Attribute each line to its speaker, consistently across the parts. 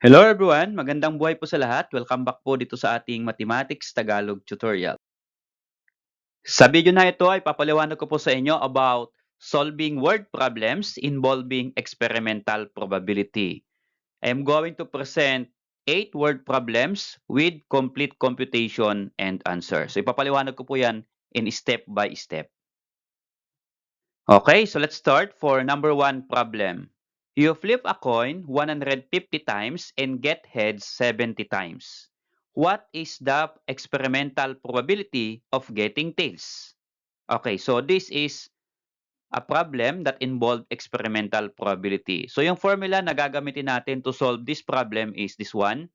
Speaker 1: Hello everyone! Magandang buhay po sa lahat. Welcome back po dito sa ating Mathematics Tagalog tutorial. Sa video na ito ay papaliwanag ko po sa inyo about solving word problems involving experimental probability. I am going to present 8 word problems with complete computation and answer. So ipapaliwanag ko po yan in step by step. Okay, so let's start for number 1 problem. You flip a coin 150 times and get heads 70 times. What is the experimental probability of getting tails? Okay, so this is a problem that involved experimental probability. So yung formula na gagamitin natin to solve this problem is this one.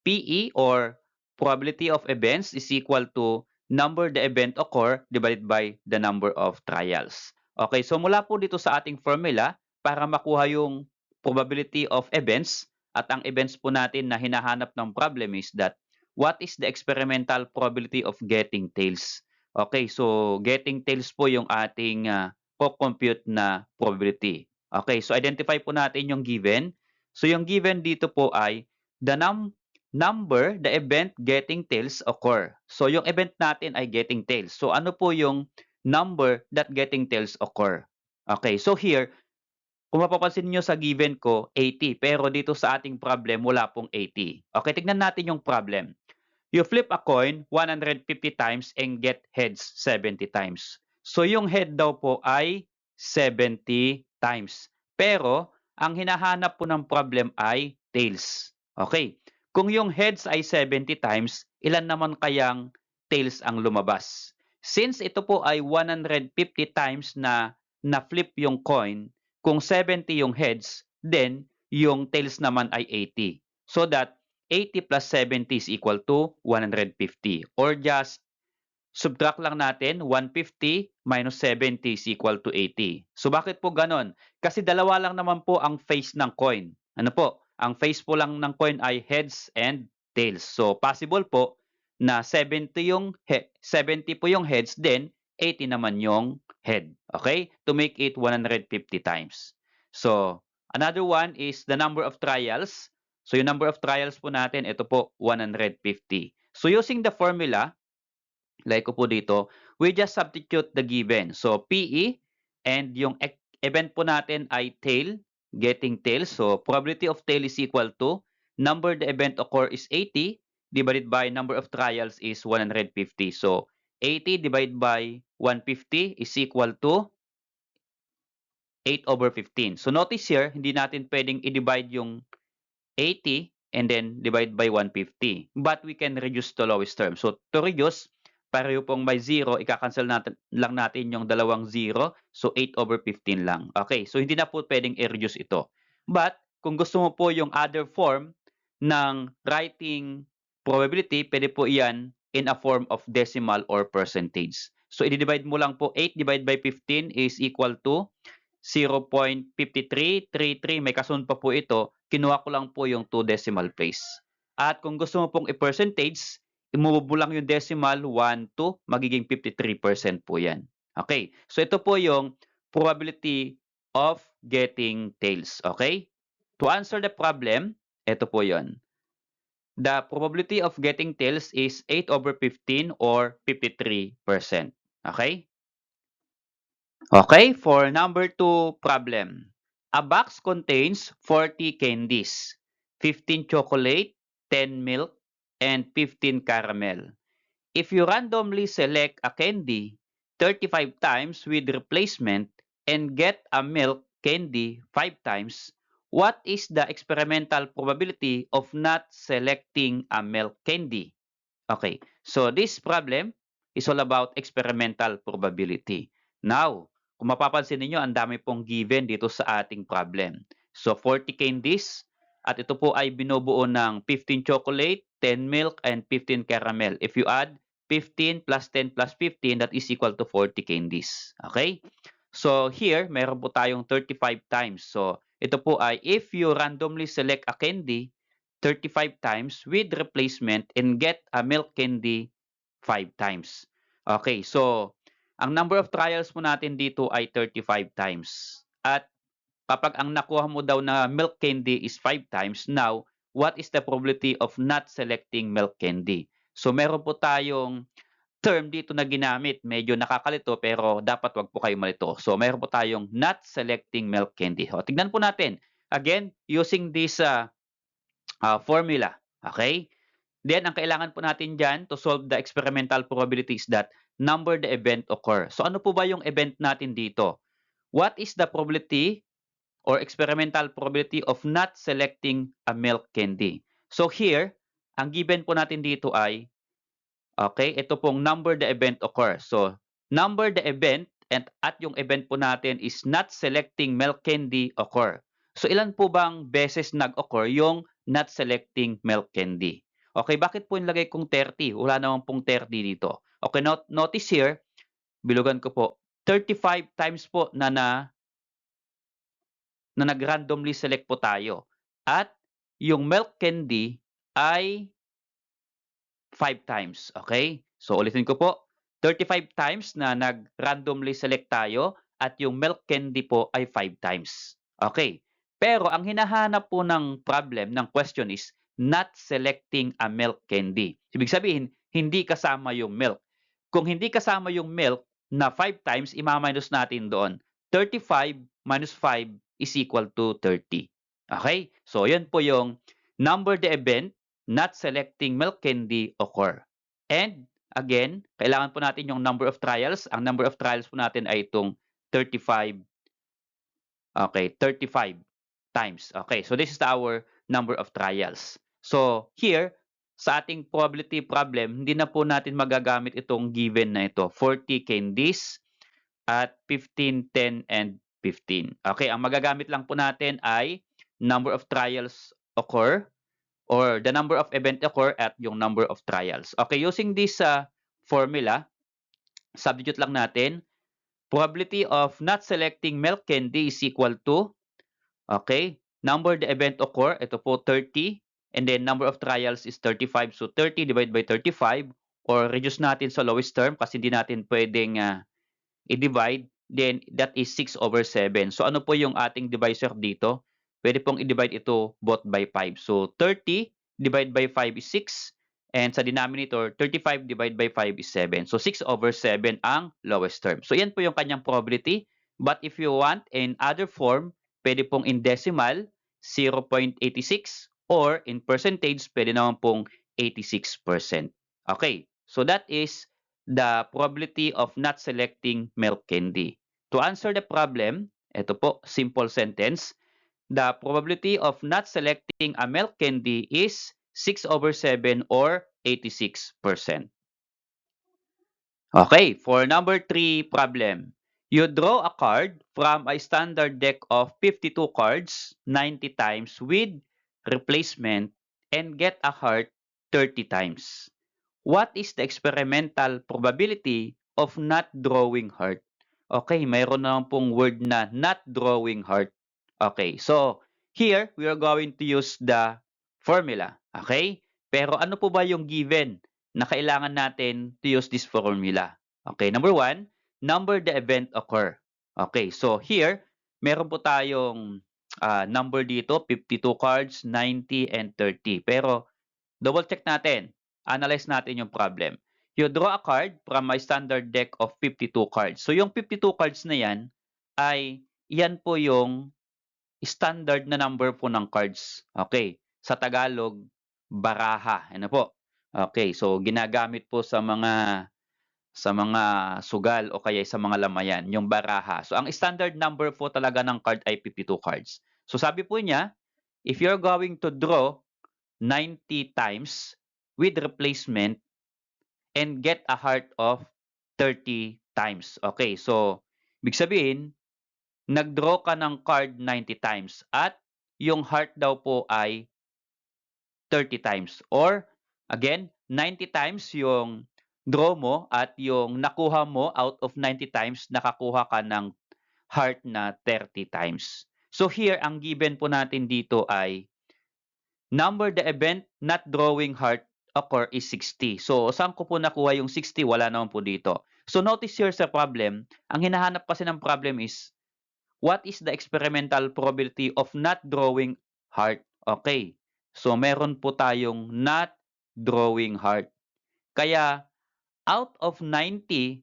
Speaker 1: PE or probability of events is equal to number the event occur divided by the number of trials. Okay, so mula po dito sa ating formula, para makuha yung probability of events, at ang events po natin na hinahanap ng problem is that what is the experimental probability of getting tails? Okay, so getting tails po yung ating co-compute na probability. Okay, so identify po natin yung given. So yung given dito po ay the number the event getting tails occur. So yung event natin ay getting tails. So ano po yung number that getting tails occur? Okay, so here, kung mapapansin nyo sa given ko, 80. Pero dito sa ating problem, wala pong 80. Okay, tignan natin yung problem. You flip a coin 150 times and get heads 70 times. So yung head daw po ay 70 times. Pero ang hinahanap po ng problem ay tails. Okay. Kung yung heads ay 70 times, ilan naman kayang tails ang lumabas? Since ito po ay 150 times na na-flip yung coin, kung 70 yung heads, then yung tails naman ay 80. So that 80 plus 70 is equal to 150. Or just subtract lang natin, 150 minus 70 is equal to 80. So bakit po ganon? Kasi dalawa lang naman po ang face ng coin. Ano po? Ang face po lang ng coin ay heads and tails. So possible po na 70 po yung heads, then 80 naman yung head. Okay? To make it 150 times. So another one is the number of trials. So yung number of trials po natin, ito po 150. So using the formula, like ko po dito, we just substitute the given. So, PE and yung event po natin ay tail, getting tail. So, probability of tail is equal to number the event occur is 80 divided by number of trials is 150. So, 80 divided by 150 is equal to 8 over 15. So, notice here, hindi natin pwedeng i-divide yung 80 and then divide by 150. But we can reduce the lowest term. So to reduce, pareho pong may 0, ika-cancel lang natin yung dalawang 0. So 8 over 15 lang. Okay, so hindi na po pwedeng i-reduce ito. But kung gusto mo po yung other form ng writing probability, pwede po iyan in a form of decimal or percentage. So i-divide mo lang po 8 divided by 15 is equal to 0.5333. May kasunod pa po ito. Kinuha ko lang po yung 2 decimal place. At kung gusto mo pong i-percentage, i-move mo lang yung decimal 1 to magiging 53% po yan. Okay. So ito po yung probability of getting tails. Okay. To answer the problem, ito po yon. The probability of getting tails is 8 over 15 or 53%. Okay. Okay, for number 2 problem. A box contains 40 candies, 15 chocolate, 10 milk, and 15 caramel. If you randomly select a candy 35 times with replacement and get a milk candy 5 times, what is the experimental probability of not selecting a milk candy? Okay, so this problem is all about experimental probability. Now, kung mapapansin niyo, ang dami pong given dito sa ating problem. So, 40 candies, at ito po ay binubuo ng 15 chocolate, 10 milk, and 15 caramel. If you add 15 plus 10 plus 15, that is equal to 40 candies. Okay? So, here, meron po tayong 35 times. So, ito po ay if you randomly select a candy 35 times with replacement and get a milk candy 5 times. Okay, so ang number of trials mo natin dito ay 35 times. At kapag ang nakuha mo daw na milk candy is 5 times, now what is the probability of not selecting milk candy? So meron po tayong term dito na ginamit. Medyo nakakalito pero dapat wag po kayo malito. So meron po tayong not selecting milk candy. O, tignan po natin. Again, using this formula. Okay? Then, ang kailangan po natin dyan to solve the experimental probabilities that number the event occur. So ano po ba yung event natin dito? What is the probability or experimental probability of not selecting a milk candy? So here, ang given po natin dito ay, okay, ito pong number the event occur. So, number the event at yung event po natin is not selecting milk candy occur. So, ilan po bang beses nag-occur yung not selecting milk candy? Okay, bakit po nilagay kong 30? Wala naman pong 30 dito. Okay, notice here, bilugan ko po, 35 times po na nag-randomly select po tayo. At yung milk candy ay 5 times. Okay? So, ulitin ko po. 35 times na nag-randomly select tayo at yung milk candy po ay 5 times. Okay. Pero ang hinahanap po ng problem, ng question is not selecting a milk candy. Ibig sabihin, hindi kasama yung milk. Kung hindi kasama yung milk na 5 times, ima-minus natin doon. 35 minus 5 is equal to 30. Okay? So, yan po yung number the event not selecting milk candy occur. And again, kailangan po natin yung number of trials. Ang number of trials po natin ay itong 35. Okay, 35 times. Okay, so this is our number of trials. So here, sa ating probability problem, hindi na po natin magagamit itong given na ito. 40 candies at 15, 10, and 15. Okay, ang magagamit lang po natin ay number of trials occur or the number of event occur at yung number of trials. Okay, using this formula, substitute lang natin. Probability of not selecting milk candy is equal to, okay, number the event occur, ito po 30, and then number of trials is 35. So 30 divided by 35, or reduce natin sa lowest term kasi hindi natin pwedeng i-divide, then that is 6 over 7. So ano po yung ating divisor dito? Pwede pong i-divide ito both by 5. So 30 divided by 5 is 6. And sa denominator, 35 divided by 5 is 7. So 6 over 7 ang lowest term. So yan po yung kanyang probability. But if you want in other form, pwede pong in decimal, 0.86. Or in percentage, pwede naman pong 86%. Okay, so that is the probability of not selecting milk candy. To answer the problem, ito po, simple sentence. The probability of not selecting a milk candy is 6 over 7 or 86%. Okay, for number 3 problem. You draw a card from a standard deck of 52 cards 90 times with replacement and get a heart 30 times. What is the experimental probability of not drawing heart? Okay, mayroon naman pong word na not drawing heart. Okay, so here we are going to use the formula. Okay? Pero ano po ba yung given na kailangan natin to use this formula? Okay, number 1, number the event occur. Okay, so here, meron po tayong number dito, 52 cards, 90, and 30. Pero double check natin. Analyze natin yung problem. You draw a card from my standard deck of 52 cards. So yung 52 cards na yan ay yan po yung standard na number po ng cards. Okay. Sa Tagalog, baraha. Ano po? Okay. So ginagamit po sa mga sugal o kaya sa mga lamayan, yung baraha. So ang standard number po talaga ng card ay 52 cards. So sabi po niya, if you're going to draw 90 times with replacement and get a heart of 30 times. Okay, so ibig sabihin, nag-draw ka ng card 90 times at yung heart daw po ay 30 times. Or again, 90 times yung draw mo at yung nakuha mo out of 90 times, nakakuha ka ng heart na 30 times. So here, ang given po natin dito ay number the event not drawing heart occur is 60. So, saan ko po nakuha yung 60? Wala naman po dito. So, notice here sa problem, ang hinahanap kasi ng problem is, what is the experimental probability of not drawing heart? Okay. So, meron po tayong not drawing heart. Kaya, out of 90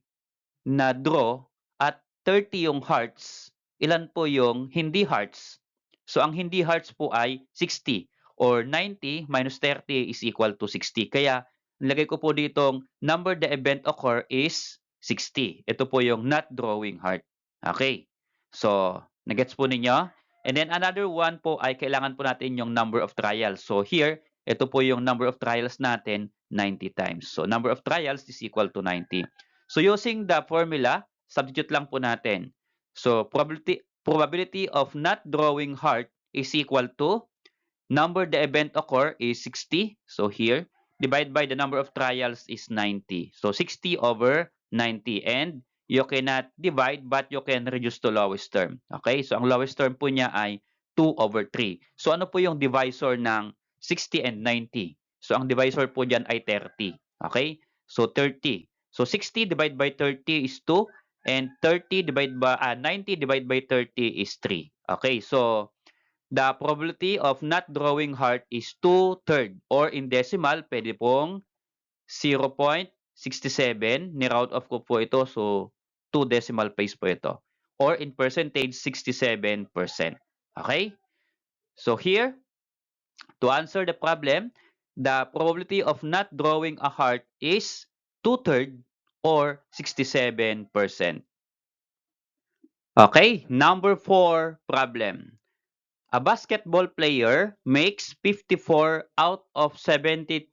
Speaker 1: na draw at 30 yung hearts, ilan po yung hindi hearts? So, ang hindi hearts po ay 60 or 90 minus 30 is equal to 60. Kaya, nilagay ko po ditong number the event occur is 60. Ito po yung not drawing heart. Okay. So, nagets po ninyo? And then another one po ay kailangan po natin yung number of trials. So, here, ito po yung number of trials natin, 90 times. So, number of trials is equal to 90. So using the formula, substitute lang po natin. So probability of not drawing heart is equal to number the event occur is 60. So here, divide by the number of trials is 90. So 60 over 90. And you cannot divide but you can reduce to lowest term. Okay? So ang lowest term po niya ay 2 over 3. So ano po yung divisor ng 60 and 90? So ang divisor po diyan ay 30. Okay? So 30. So 60 divided by 30 is 2 and 90 divided by 30 is 3. Okay? So the probability of not drawing heart is 2/3 or in decimal, pwede pong 0.67. Ni-round off ko po ito, so 2 decimal place po ito. Or in percentage, 67%. Okay? So here, to answer the problem, the probability of not drawing a heart is 2/3 or 67%. Okay, number 4 problem. A basketball player makes 54 out of 72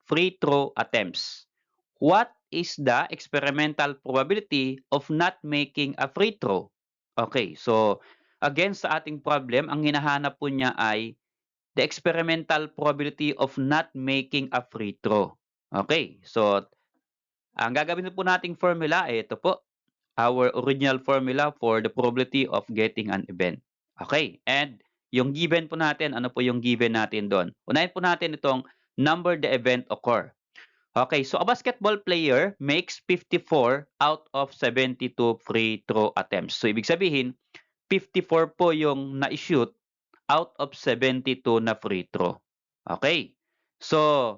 Speaker 1: free throw attempts. What is the experimental probability of not making a free throw? Okay, so again sa ating problem, ang hinahanap po niya ay the experimental probability of not making a free throw. Okay, so ang gagawin po nating formula ay ito po, our original formula for the probability of getting an event. Okay, and yung given po natin, ano po yung given natin doon? Unahin po natin itong number the event occur. Okay, so a basketball player makes 54 out of 72 free throw attempts. So ibig sabihin, 54 po yung na-shoot out of 72 na free throw. Okay, so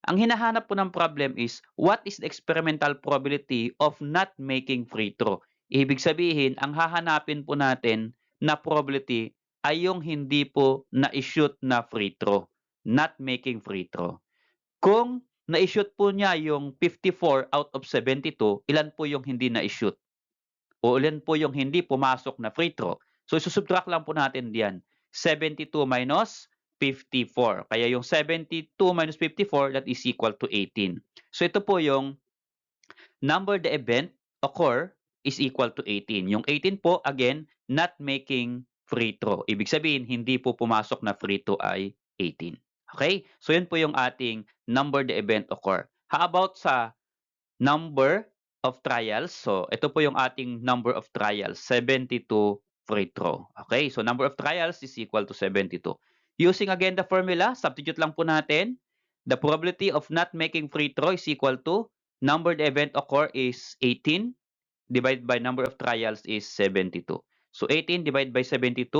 Speaker 1: ang hinahanap po ng problem is, what is the experimental probability of not making free throw? Ibig sabihin, ang hahanapin po natin na probability ay yung hindi po na-shoot na free throw, not making free throw. Kung na-shoot po niya yung 54 out of 72, ilan po yung hindi na-shoot? O ilan po yung hindi pumasok na free throw? So, isusubtract lang po natin diyan. 72 minus 54. Kaya yung 72 minus 54, that is equal to 18. So, ito po yung number the event occur is equal to 18. Yung 18 po, again, not making free throw. Ibig sabihin, hindi po pumasok na free throw ay 18. Okay? So, yun po yung ating number the event occur. How about sa number of trials? So, ito po yung ating number of trials, 72 free throw. Okay? So, number of trials is equal to 72. Using again the formula, substitute lang po natin. The probability of not making free throw is equal to number the event occur is 18 divided by number of trials is 72. So, 18 divided by 72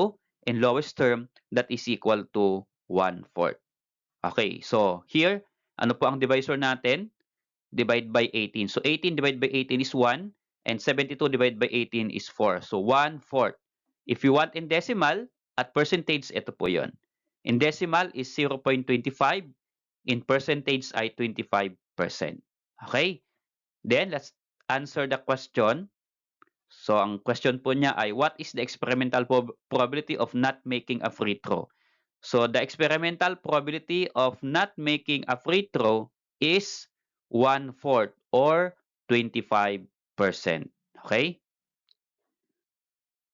Speaker 1: in lowest term, that is equal to 1/4. Okay, so here, ano po ang divisor natin? Divide by 18. So 18 divided by 18 is 1 and 72 divided by 18 is 4. So 1/4. If you want in decimal, at percentage, ito po yon. In decimal is 0.25. In percentage ay 25%. Okay? Then, let's answer the question. So, ang question po niya ay, what is the experimental probability of not making a free throw? So, the experimental probability of not making a free throw is 1/4 or 25%. Okay?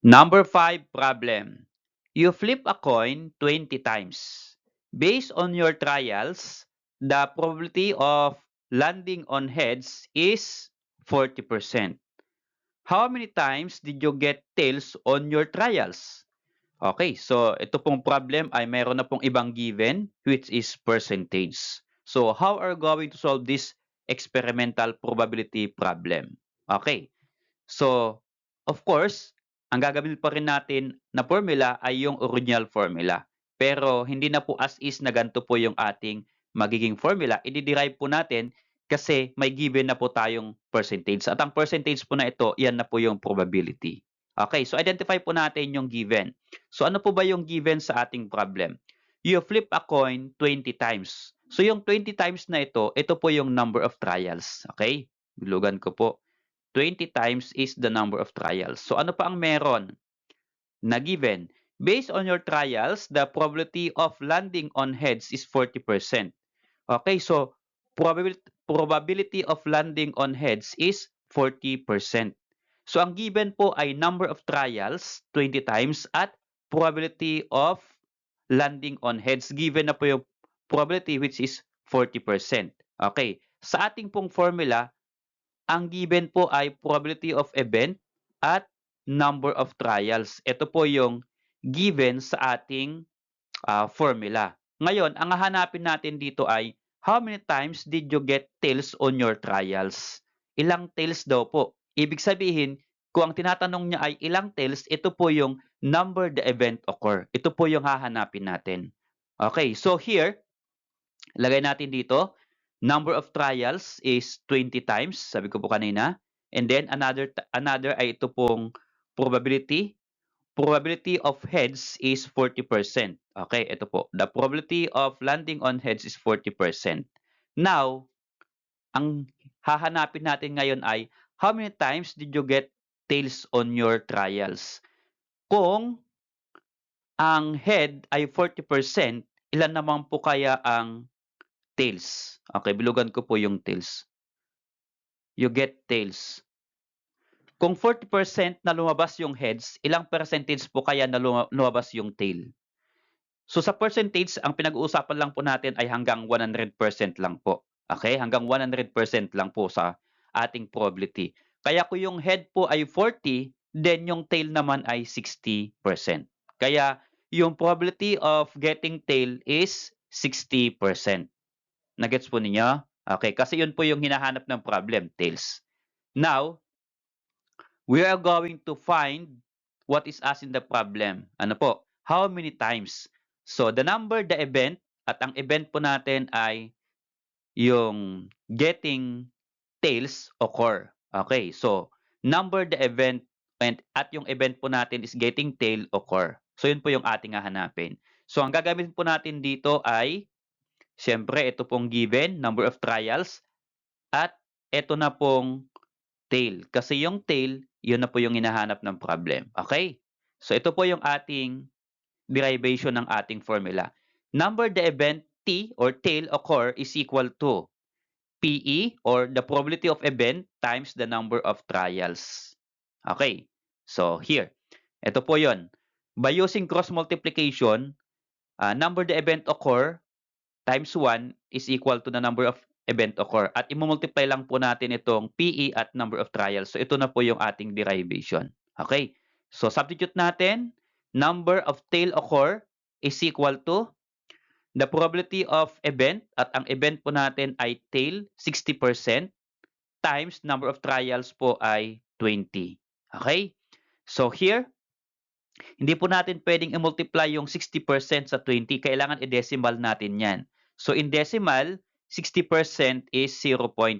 Speaker 1: Number 5 problem. You flip a coin 20 times. Based on your trials, the probability of landing on heads is 40%. How many times did you get tails on your trials? Okay, so ito pong problem ay meron na pong ibang given, which is percentage. So how are we going to solve this experimental probability problem? Okay, so of course, ang gagawin pa rin natin na formula ay yung original formula. Pero hindi na po as is na ganito po yung ating magiging formula. I-derive po natin kasi may given na po tayong percentage. At ang percentage po na ito, yan na po yung probability. Okay, so identify po natin yung given. So ano po ba yung given sa ating problem? You flip a coin 20 times. So yung 20 times na ito po yung number of trials. Okay? Bilugan ko po. 20 times is the number of trials. So ano pa ang meron na given? Based on your trials, the probability of landing on heads is 40%. Okay, so probability of landing on heads is 40%. So ang given po ay number of trials, 20 times, at probability of landing on heads. Given na po yung probability which is 40%. Okay, sa ating pong formula, ang given po ay probability of event at number of trials. Ito po yung given sa ating formula. Ngayon, ang hahanapin natin dito ay how many times did you get tails on your trials? Ilang tails daw po. Ibig sabihin, kung ang tinatanong niya ay ilang tails, ito po yung number the event occur. Ito po yung hahanapin natin. Okay, so here, lagay natin dito, number of trials is 20 times, sabi ko po kanina. And then another ay ito pong probability. Probability of heads is 40%. Okay, ito po. The probability of landing on heads is 40%. Now, ang hahanapin natin ngayon ay how many times did you get tails on your trials? Kung ang head ay 40%, ilan naman po kaya ang tails? Okay, bilugan ko po yung tails. You get tails. Kung 40% na lumabas yung heads, ilang percentage po kaya na lumabas yung tail? So sa percentage, ang pinag-uusapan lang po natin ay hanggang 100% lang po. Okay? Hanggang 100% lang po sa ating probability. Kaya kung yung head po ay 40, then yung tail naman ay 60%. Kaya yung probability of getting tail is 60%. Nagets po ninyo? Okay, kasi yun po yung hinahanap ng problem, tails. Now, we are going to find what is asked in the problem. Ano po? How many times? So, the number, the event, at ang event po natin ay yung getting tails occur. Okay, so, number, the event, at yung event po natin is getting tail occur. So, yun po yung ating hahanapin. So, ang gagamitin po natin dito ay, siyempre, ito pong given, number of trials, at ito na pong tail. Kasi yung tail, yun na po yung hinahanap ng problem. Okay? So, ito po yung ating derivation ng ating formula. Number the event T or tail occur is equal to PE or the probability of event times the number of trials. Okay. So, here. Ito po yun. By using cross multiplication, number the event occur times 1 is equal to the number of event occur. At i-multiply lang po natin itong PE at number of trials. So, ito na po yung ating derivation. Okay. So, substitute natin. Number of tail occur is equal to the probability of event. At ang event po natin ay tail, 60%, times number of trials po ay 20. Okay. So, here, hindi po natin pwedeng i-multiply yung 60% sa 20. Kailangan i-decimal natin yan. So, in decimal, 60% is 0.60.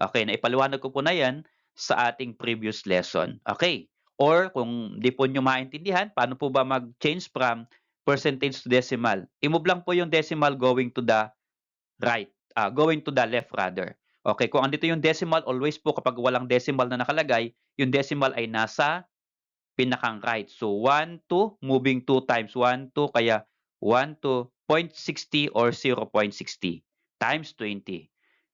Speaker 1: Okay, naipaliwanag ko po na yan sa ating previous lesson. Okay. Or, kung di po nyo maintindihan, paano po ba mag-change from percentage to decimal? I-move lang po yung decimal going to the right. Going to the left rather. Okay, kung andito yung decimal, always po kapag walang decimal na nakalagay, yung decimal ay nasa pinakang right. So, 1 to, moving 2 times 1 to, kaya 1 to 0.60 or 0.60 times 20.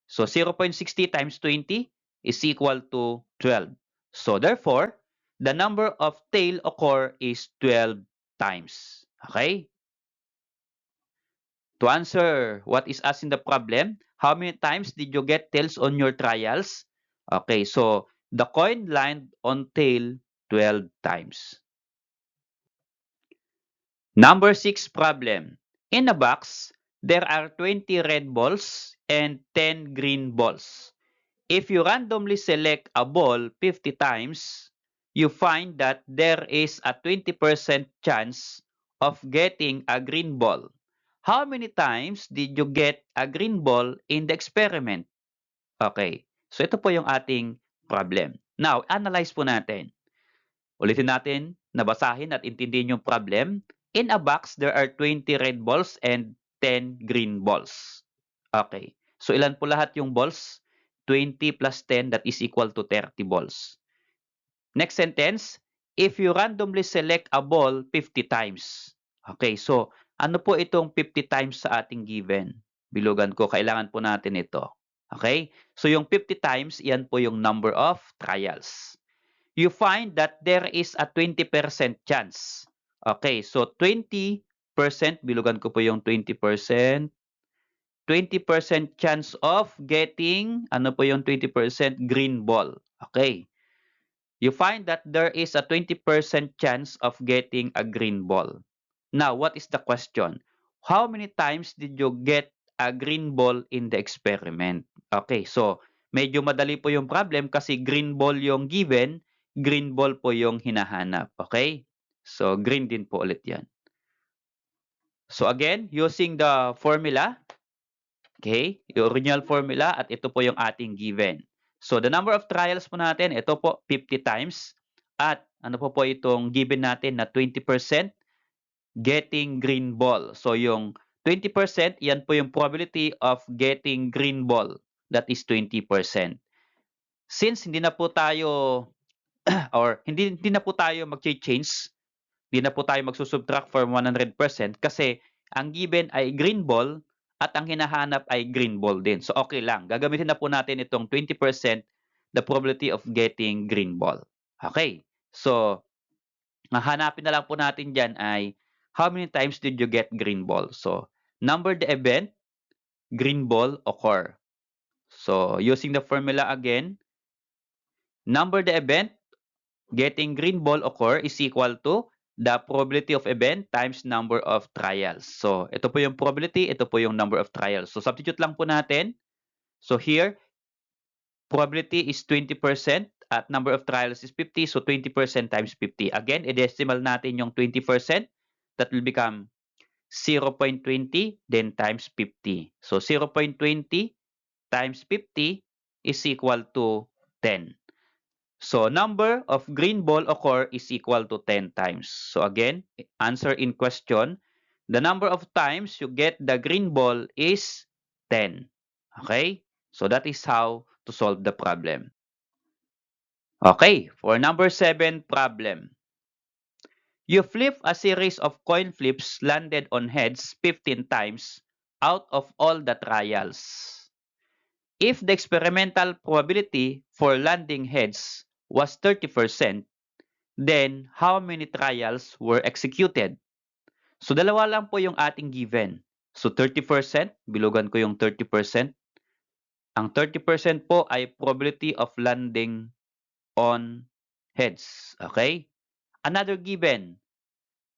Speaker 1: So, 0.60 times 20 is equal to 12. So, therefore, the number of tail occur is 12 times. Okay? To answer what is asked in the problem, how many times did you get tails on your trials? Okay, so the coin landed on tail 12 times. Number 6 problem. In a box, there are 20 red balls and 10 green balls. If you randomly select a ball 50 times, you find that there is a 20% chance of getting a green ball. How many times did you get a green ball in the experiment? Okay. So ito po yung ating problem. Now, analyze po natin. Ulitin natin, nabasahin at intindihin yung problem. In a box, there are 20 red balls and 10 green balls. Okay. So ilan po lahat yung balls? 20 plus 10, that is equal to 30 balls. Next sentence, if you randomly select a ball 50 times. Okay, so ano po itong 50 times sa ating given? Bilugan ko, kailangan po natin ito. Okay, so yung 50 times, yan po yung number of trials. You find that there is a 20% chance. Okay, so 20%, bilugan ko po yung 20%. 20% chance of getting, ano po yung 20%? Green ball. Okay. You find that there is a 20% chance of getting a green ball. Now, what is the question? How many times did you get a green ball in the experiment? Okay, so medyo madali po yung problem kasi green ball yung given, green ball po yung hinahanap. Okay? So, green din po ulit yan. So again, using the formula, okay, yung original formula at ito po yung ating given. So the number of trials po natin, ito po 50 times at ano po itong given natin na 20% getting green ball. So yung 20%, yan po yung probability of getting green ball. That is 20%. Since hindi na po tayo or hindi na po tayo mag-change, hindi na po tayo magsusubtract from 100% kasi ang given ay green ball at ang hinahanap ay green ball din. So okay lang. Gagamitin na po natin itong 20% the probability of getting green ball. Okay. So hahanapin na lang po natin dyan ay how many times did you get green ball? So number the event, green ball occur. So using the formula again, number the event, getting green ball occur is equal to the probability of event times number of trials. So, ito po yung probability, ito po yung number of trials. So, substitute lang po natin. So, here, probability is 20% at number of trials is 50. So, 20% times 50. Again, i-decimal natin yung 20%. That will become 0.20 then times 50. So, 0.20 times 50 is equal to 10. So, number of green ball occur is equal to 10 times. So, again, answer in question, the number of times you get the green ball is 10. Okay? So, that is how to solve the problem. Okay, for number 7 problem. You flip a series of coin flips landed on heads 15 times out of all the trials. If the experimental probability for landing heads was 30%, then how many trials were executed? So dalawa lang po yung ating given. So 30%, bilugan ko yung 30%. Ang 30% po ay probability of landing on heads. Okay? Another given,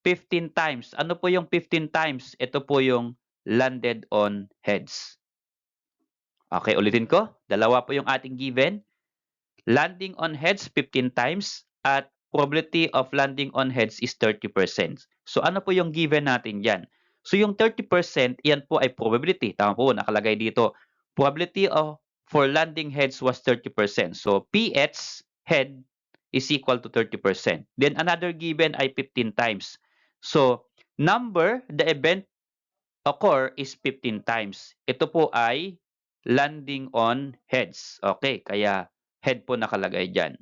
Speaker 1: 15 times. Ano po yung 15 times? Ito po yung landed on heads. Okay, ulitin ko. Dalawa po yung ating given. Landing on heads 15 times at probability of landing on heads is 30%. So ano po yung given natin dyan? So yung 30%, yan po ay probability. Tama po, nakalagay dito. Probability of for landing heads was 30%. So PH head is equal to 30%. Then another given ay 15 times. So number, the event occur is 15 times. Ito po ay landing on heads. Okay, kaya head po nakalagay dyan.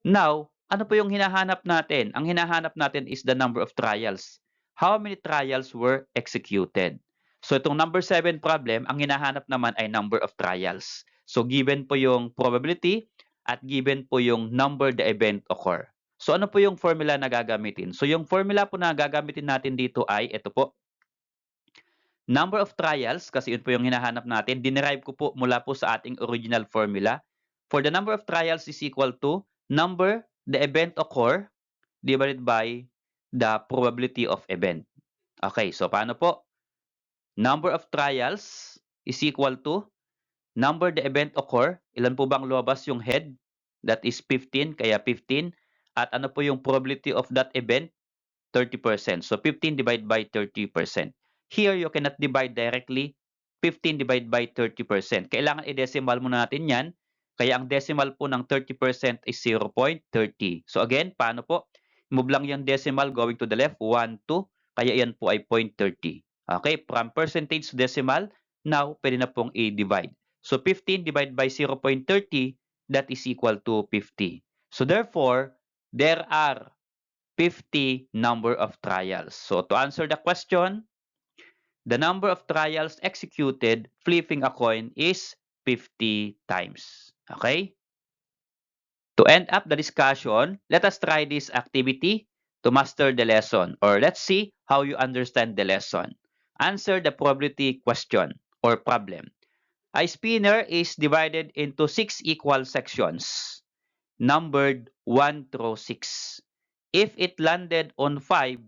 Speaker 1: Now, ano po yung hinahanap natin? Ang hinahanap natin is the number of trials. How many trials were executed? So itong number 7 problem, ang hinahanap naman ay number of trials. So given po yung probability at given po yung number the event occur. So ano po yung formula na gagamitin? So yung formula po na gagamitin natin dito ay ito po. Number of trials, kasi yun po yung hinahanap natin, dinerive ko po mula po sa ating original formula. For the number of trials is equal to number, the event occur, divided by the probability of event. Okay, so paano po? Number of trials is equal to number the event occur. Ilan po bang lumabas yung head? That is 15, kaya 15. At ano po yung probability of that event? 30%. So 15 divided by 30%. Here, you cannot divide directly 15 divided by 30%. Kailangan i-decimal muna natin yan. Kaya ang decimal po ng 30% is 0.30. So again, paano po? Move lang yung decimal going to the left, 1, 2. Kaya yan po ay 0.30. Okay, from percentage to decimal, now pwede na pong i-divide. So 15 divided by 0.30, that is equal to 50. So therefore, there are 50 number of trials. So to answer the question, the number of trials executed flipping a coin is 50 times. Okay? To end up the discussion, let us try this activity to master the lesson, or let's see how you understand the lesson. Answer the probability question or problem. A spinner is divided into 6 equal sections, numbered 1 through 6. If it landed on 5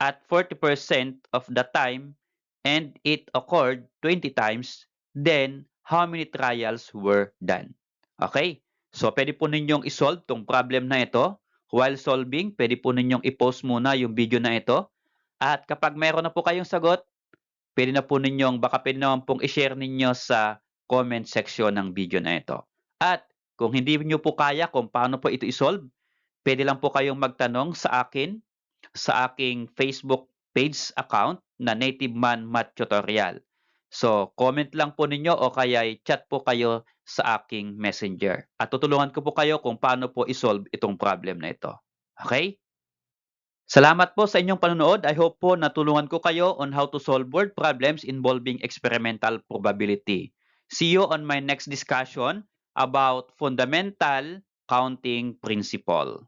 Speaker 1: at 40% of the time and it occurred 20 times, then how many trials were done? Okay? So, pwede po ninyong isolve tong problem na ito. While solving, pwede po ninyong i-pause muna yung video na ito. At kapag mayroon na po kayong sagot, pwede na po ninyong, baka pwede naman pong i-share ninyo sa comment section ng video na ito. At kung hindi niyo po kaya kung paano po ito isolve, pwede lang po kayong magtanong sa akin sa aking Facebook page account na Native Man Math Tutorial. So, comment lang po ninyo o kaya chat po kayo sa aking messenger. At tutulungan ko po kayo kung paano po isolve itong problem na ito. Okay? Salamat po sa inyong panonood. I hope po natulungan ko kayo on how to solve word problems involving experimental probability. See you on my next discussion about fundamental counting principle.